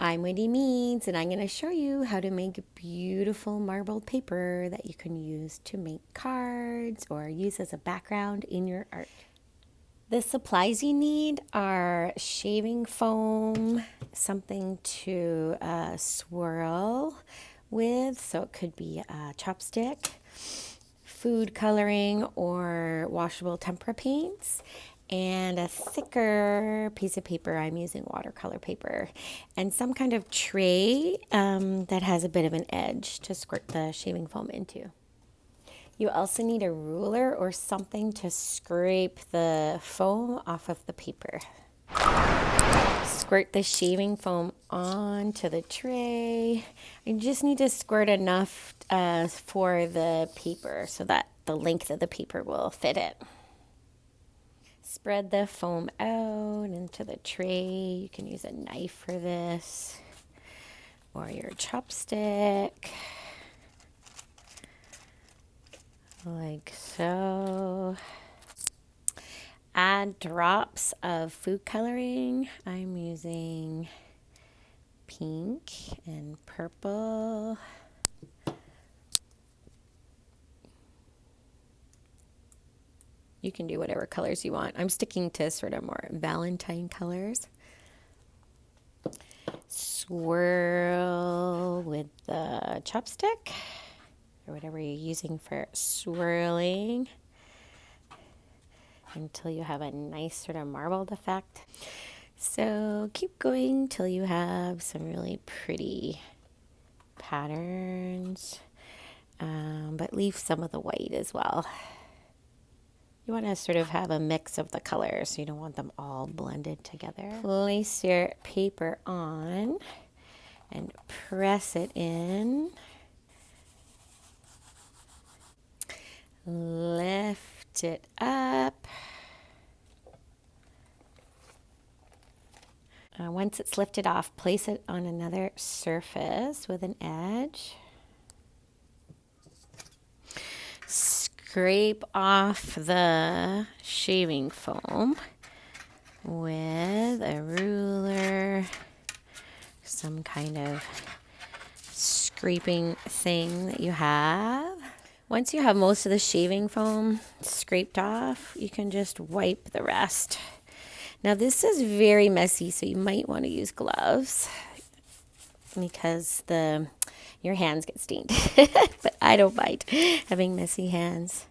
I'm Wendy Meads, and I'm going to show you how to make beautiful marbled paper that you can use to make cards or use as a background in your art. The supplies you need are shaving foam, something to swirl with, so it could be a chopstick, food coloring or washable tempera paints, and a thicker piece of paper. I'm using watercolor paper, and some kind of tray that has a bit of an edge to squirt the shaving foam into. You also need a ruler or something to scrape the foam off of the paper. Squirt the shaving foam onto the tray. You just need to squirt enough for the paper so that the length of the paper will fit it. Spread the foam out into the tray. You can use a knife for this or your chopstick, like so. Add drops of food coloring. I'm using pink and purple. You can do whatever colors you want. I'm sticking to sort of more Valentine colors. Swirl with the chopstick or whatever you're using for swirling until you have a nice sort of marbled effect. So keep going till you have some really pretty patterns, but leave some of the white as well. You want to sort of have a mix of the colors, so you don't want them all blended together. Place your paper on and press it in. Lift it up. Once it's lifted off, place it on another surface with an edge. Scrape off the shaving foam with a ruler, some kind of scraping thing that you have. Once you have most of the shaving foam scraped off, you can just wipe the rest. Now this is very messy, so you might want to use gloves because your hands get stained. But I don't mind having messy hands.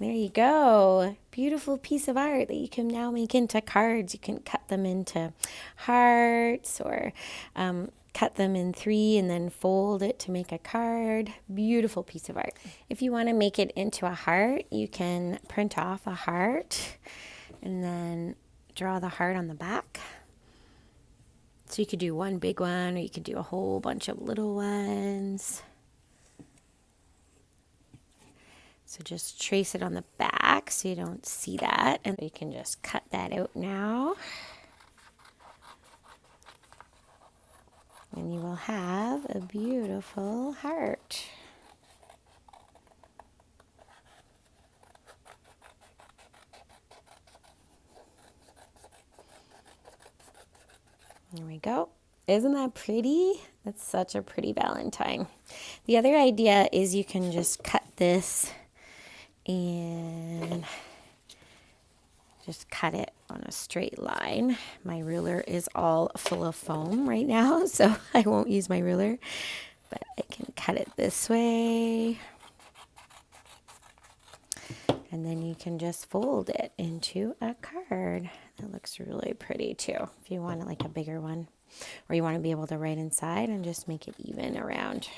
There you go. Beautiful piece of art that you can now make into cards. You can cut them into hearts or cut them in 3 and then fold it to make a card. Beautiful piece of art. If you want to make it into a heart, you can print off a heart and then draw the heart on the back. So you could do one big one, or you could do a whole bunch of little ones. So just trace it on the back so you don't see that. And you can just cut that out now. And you will have a beautiful heart. There we go. Isn't that pretty? That's such a pretty Valentine. The other idea is you can just cut this and just cut it on a straight line. My ruler is all full of foam right now, so I won't use my ruler, but I can cut it this way. And then you can just fold it into a card. That looks really pretty too, if you want like a bigger one. Or you want to be able to write inside and just make it even around.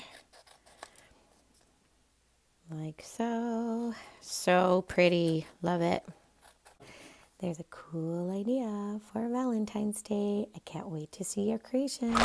Like so. So pretty. Love it. There's a cool idea for Valentine's Day. I can't wait to see your creations.